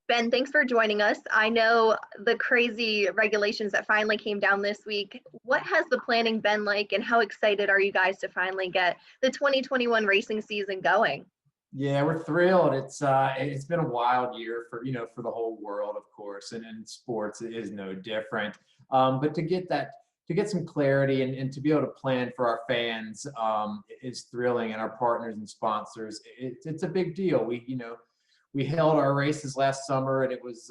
Ben, thanks for joining us. I know the crazy regulations that finally came down this week. What has the planning been like, and how excited are you guys to finally get the 2021 racing season going? Yeah, we're thrilled. It's been a wild year for for the whole world, of course, and in sports it is no different. But to get some clarity and to be able to plan for our fans is thrilling, and our partners and sponsors. It's a big deal. We held our races last summer, and it was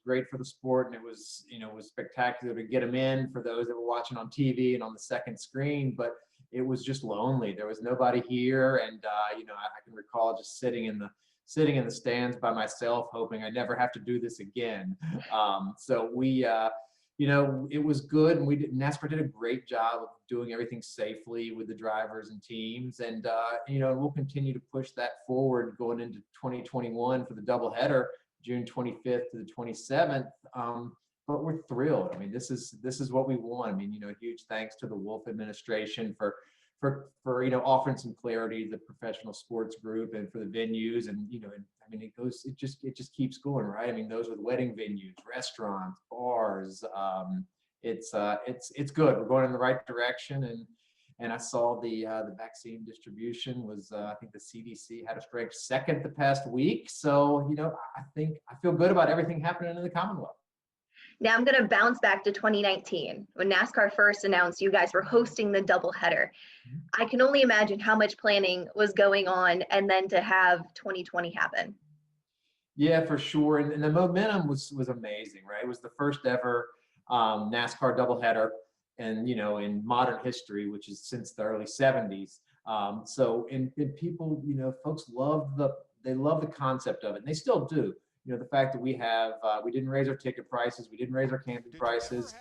great for the sport, and it was spectacular to get them in for those that were watching on TV and on the second screen. But it was just lonely. There was nobody here, and I can recall just sitting in the stands by myself, hoping I never have to do this again. So it was good, and NASCAR did a great job of doing everything safely with the drivers and teams, and we'll continue to push that forward going into 2021 for the doubleheader, June 25th to the 27th. But we're thrilled. I mean, this is what we want. I mean, huge thanks to the Wolf administration for offering some clarity to the professional sports group and for the venues, and I mean, it just keeps going, right? I mean, those with wedding venues, restaurants, bars. It's good. We're going in the right direction, and I saw the vaccine distribution was I think the CDC had us ranked second the past week. So I feel good about everything happening in the Commonwealth. Now I'm going to bounce back to 2019 when NASCAR first announced you guys were hosting the doubleheader. I can only imagine how much planning was going on, and then to have 2020 happen. Yeah, for sure. And the momentum was amazing, right? It was the first ever NASCAR doubleheader, and in modern history, which is since the early 70s. And people, folks love the concept of it, and they still do. The fact that we didn't raise our ticket prices, we didn't raise our camping prices.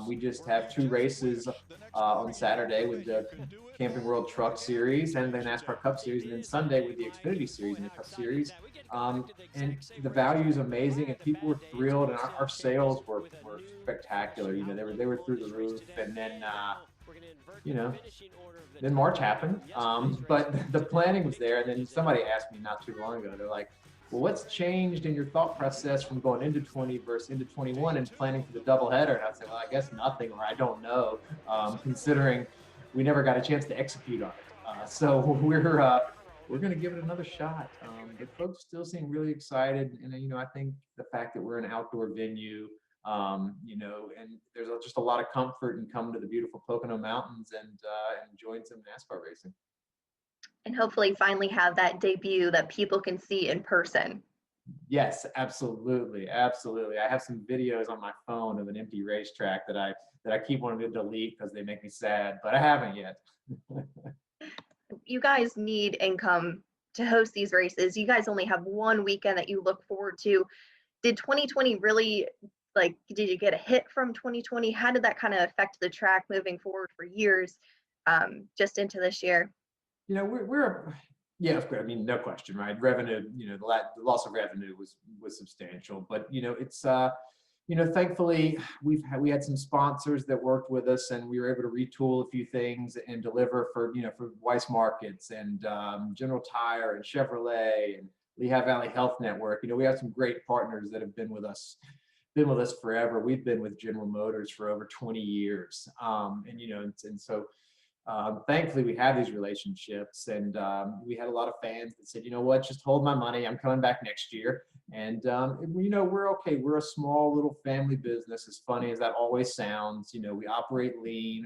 We just have two races on Saturday with the Camping World Truck Series and the NASCAR Cup Series, and then Sunday with the Xfinity Series and the Cup Series. And the value is amazing, and people were thrilled, and our sales were spectacular. They were through the roof, and then then March happened. But the planning was there, and then somebody asked me not too long ago. They're like, well, what's changed in your thought process from going into 20 versus into 21 and planning for the doubleheader? And I said, well, I guess nothing, or I don't know, considering we never got a chance to execute on it. So we're going to give it another shot. But folks still seem really excited, and I think the fact that we're an outdoor venue, and there's just a lot of comfort in coming to the beautiful Pocono Mountains and enjoying some NASCAR racing. And hopefully finally have that debut that people can see in person. Yes, absolutely. Absolutely. I have some videos on my phone of an empty racetrack that I keep wanting to delete because they make me sad, but I haven't yet. You guys need income to host these races. You guys only have one weekend that you look forward to. Did 2020 really, did you get a hit from 2020? How did that kind of affect the track moving forward for years, just into this year? Yeah, of course. I mean, no question, right? Revenue, the loss of revenue was substantial, but it's thankfully we had some sponsors that worked with us, and we were able to retool a few things and deliver for Weiss Markets and General Tire and Chevrolet and Lehigh Valley Health Network. We have some great partners that have been with us forever. We've been with General Motors for over 20 years, and so. Thankfully, we have these relationships, and we had a lot of fans that said, what, just hold my money. I'm coming back next year. And, we're okay. We're a small little family business, as funny as that always sounds. We operate lean.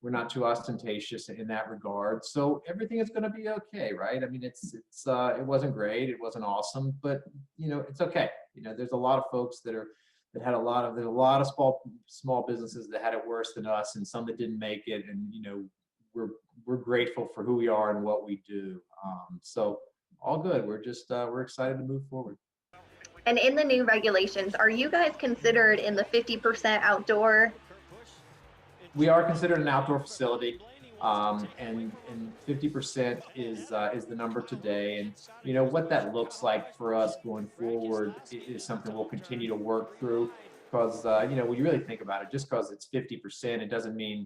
We're not too ostentatious in that regard. So everything is going to be okay, right? I mean, it wasn't great. It wasn't awesome, but, it's okay. There's a lot of folks there's a lot of small businesses that had it worse than us, and some that didn't make it. And we're grateful for who we are and what we do. So all good. We're excited to move forward. And in the new regulations, are you guys considered in the 50% outdoor? We are considered an outdoor facility. And 50% is the number today, and what that looks like for us going forward is something we'll continue to work through, because when you really think about it, just because it's 50%, it doesn't mean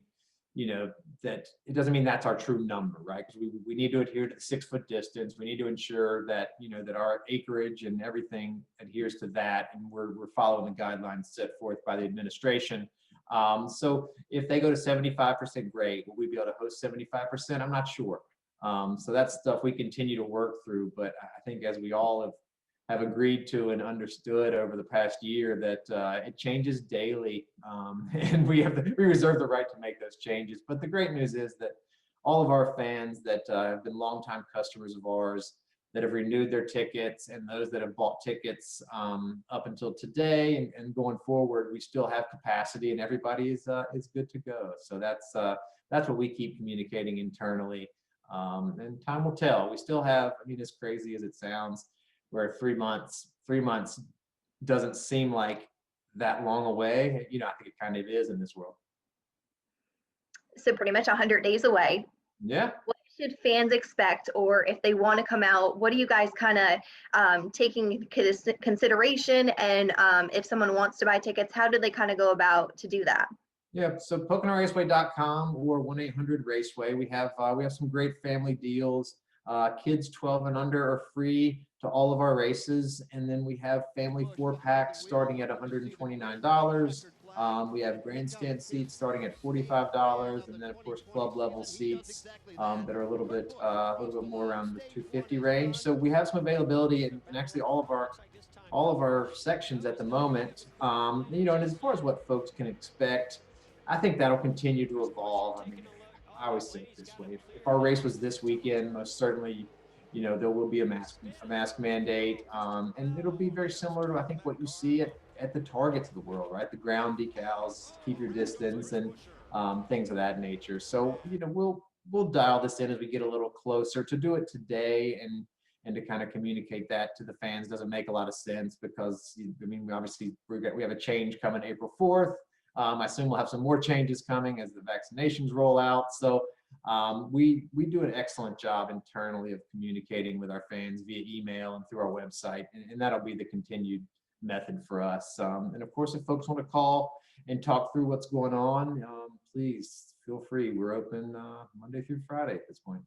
that it doesn't mean that's our true number, right? Because we need to adhere to the 6 foot distance. We need to ensure that, that our acreage and everything adheres to that. And we're following the guidelines set forth by the administration. So if they go to 75%, great. Will we be able to host 75%? I'm not sure. So that's stuff we continue to work through. But I think as we all have agreed to and understood over the past year that it changes daily, and we reserve the right to make those changes. But the great news is that all of our fans that have been longtime customers of ours that have renewed their tickets, and those that have bought tickets up until today and going forward, we still have capacity and everybody is good to go. So that's what we keep communicating internally, and time will tell. We still have, I mean, as crazy as it sounds, where 3 months doesn't seem like that long away. I think it kind of is in this world. So pretty much 100 days away. Yeah. What should fans expect, or if they want to come out, what are you guys kind of taking into consideration? And if someone wants to buy tickets, how do they kind of go about to do that? Yeah, so PoconoRaceway.com or 1-800-RACEWAY. We have some great family deals. Kids 12 and under are free to all of our races, and then we have family 4-packs starting at $129. We have grandstand seats starting at $45, and then of course club level seats that are a little bit more around the $250 range. So we have some availability in actually all of our sections at the moment. And as far as what folks can expect, I think that'll continue to evolve. I mean, I always say it this way: if our race was this weekend, most certainly, there will be a mask mandate, and it'll be very similar to, I think, what you see at the Targets of the world, right? The ground decals, keep your distance, and things of that nature. So we'll dial this in as we get a little closer. To do it today and to kind of communicate that to the fans doesn't make a lot of sense, because I mean, obviously we have a change coming April 4th. I assume we'll have some more changes coming as the vaccinations roll out. So we do an excellent job internally of communicating with our fans via email and through our website, and that'll be the continued method for us. And of course, if folks want to call and talk through what's going on, please feel free. We're open Monday through Friday at this point.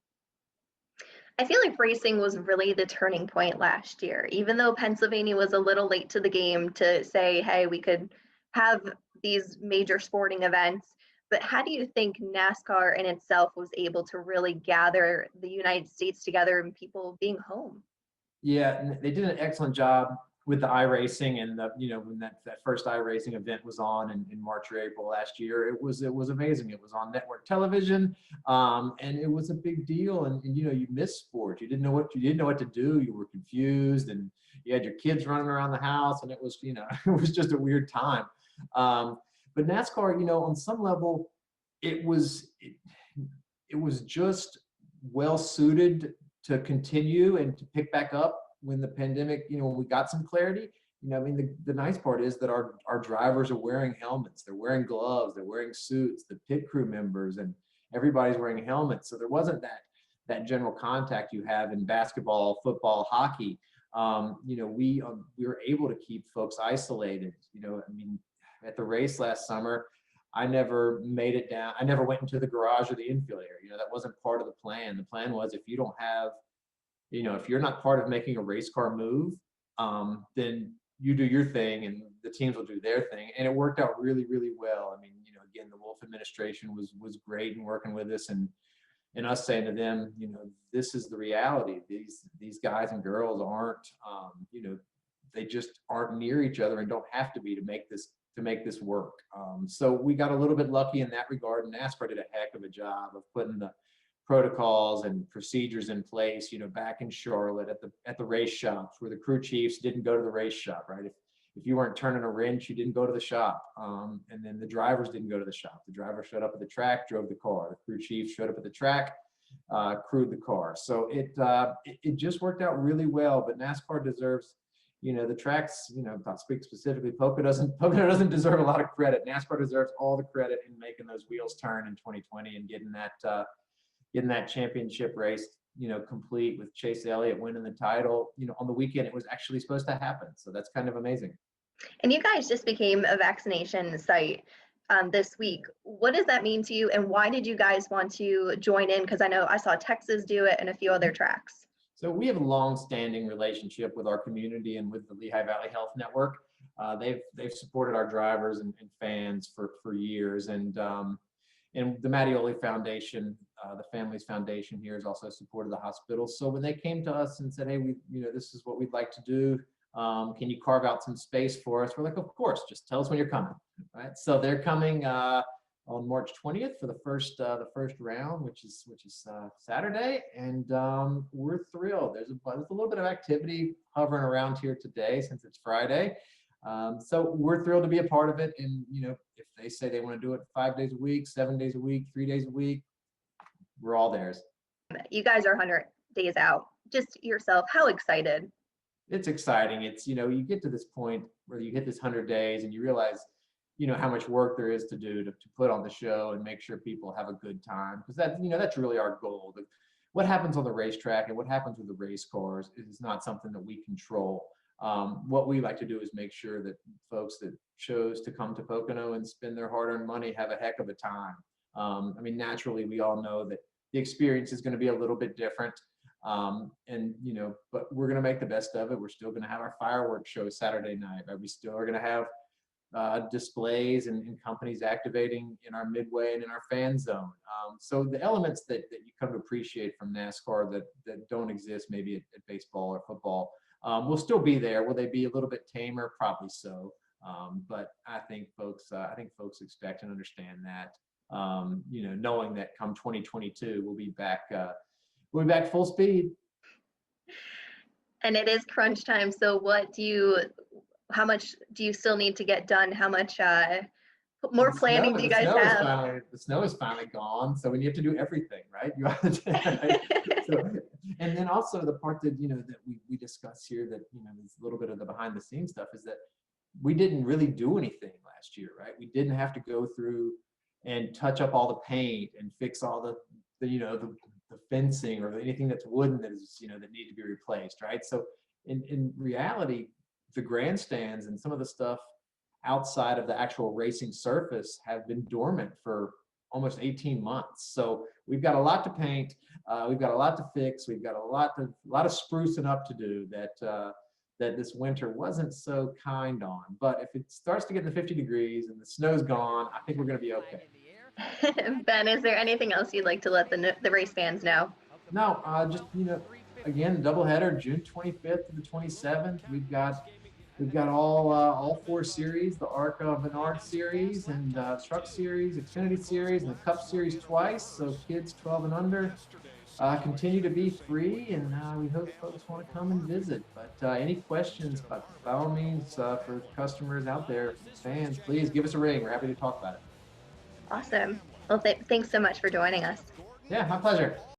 I feel like racing was really the turning point last year, even though Pennsylvania was a little late to the game to say, hey, we could have these major sporting events. But how do you think NASCAR in itself was able to really gather the United States together and people being home? Yeah, they did an excellent job with the iRacing, and when that first iRacing event was on in March or April last year. It was amazing. It was on network television, and it was a big deal. And you missed sport. You didn't know what to do. You were confused, and you had your kids running around the house, and it was it was just a weird time. But NASCAR, on some level, it was just well suited to continue and to pick back up when the pandemic, when we got some clarity. I mean, the nice part is that our drivers are wearing helmets, they're wearing gloves, they're wearing suits, the pit crew members, and everybody's wearing helmets. So there wasn't that general contact you have in basketball, football, hockey. We were able to keep folks isolated. I mean, at the race last summer, I never made it down. I never went into the garage or the infield area. That wasn't part of the plan. The plan was, if you don't have, if you're not part of making a race car move, then you do your thing and the teams will do their thing. And it worked out really, really well. I mean, again, the Wolf administration was great in working with us, and us saying to them, this is the reality. These guys and girls aren't, they just aren't near each other and don't have to be to make this work. So we got a little bit lucky in that regard, and NASCAR did a heck of a job of putting the protocols and procedures in place, back in Charlotte at the race shops, where the crew chiefs didn't go to the race shop, right? If you weren't turning a wrench, you didn't go to the shop. And then the drivers didn't go to the shop. The driver showed up at the track, drove the car. The crew chief showed up at the track, crewed the car. So it just worked out really well. But NASCAR deserves, the tracks, I'll speak specifically, Pocono doesn't deserve a lot of credit. NASCAR deserves all the credit in making those wheels turn in 2020 and getting that championship race, complete, with Chase Elliott winning the title, on the weekend it was actually supposed to happen. So that's kind of amazing. And you guys just became a vaccination site. this week. What does that mean to you, and why did you guys want to join in? Because I know I saw Texas do it and a few other tracks. So we have a long-standing relationship with our community and with the Lehigh Valley Health Network. They've supported our drivers and fans for years, and the Mattioli Foundation, the family's foundation here, has also supported the hospital. So when they came to us and said, "Hey, this is what we'd like to do. Can you carve out some space for us?" We're like, "Of course. Just tell us when you're coming." Right. So they're coming on March 20th for the first round, which is Saturday, and we're thrilled. There's a little bit of activity hovering around here today since it's Friday. So we're thrilled to be a part of it. And if they say they want to do it 5 days a week, 7 days a week, 3 days a week, we're all theirs. You guys are 100 days out. Just yourself, how excited? It's exciting. It's you get to this point where you hit this 100 days and you realize how much work there is to do to put on the show and make sure people have a good time, because that's really our goal. What happens on the racetrack and what happens with the race cars is not something that we control. What we like to do is make sure that folks that chose to come to Pocono and spend their hard-earned money have a heck of a time. I mean, naturally, we all know that the experience is going to be a little bit different, but we're going to make the best of it. We're still going to have our fireworks show Saturday night. Right? We still are going to have displays and companies activating in our midway and in our fan zone. So the elements that you come to appreciate from NASCAR that don't exist maybe at baseball or football will still be there. Will they be a little bit tamer? Probably so. But I think folks expect and understand that. Knowing that come 2022 we'll be back full speed. And it is crunch time. So how much do you still need to get done? How much more planning do you guys have? The snow is finally gone. So when you have to do everything, right? You have to, right? So, and then also the part that that we discuss here that is a little bit of the behind the scenes stuff is that we didn't really do anything last year, right? We didn't have to go through and touch up all the paint and fix all the fencing or anything that's wooden that is that need to be replaced, right? So in reality, the grandstands and some of the stuff outside of the actual racing surface have been dormant for almost 18 months. So we've got a lot to paint, we've got a lot to fix, we've got a lot of sprucing up to do that this winter wasn't so kind on. But if it starts to get to 50 degrees and the snow's gone, I think we're going to be okay. Ben, is there anything else you'd like to let the race fans know? No, just again, doubleheader June 25th to the 27th. We've got all 4 series: the ARCA Menard series and Truck Series, Xfinity Series, and the Cup Series twice. So kids 12 and under continue to be free, and we hope folks want to come and visit. But any questions, by all means, for customers out there, fans, please give us a ring. We're happy to talk about it. Awesome. Well, thanks so much for joining us. Yeah, my pleasure.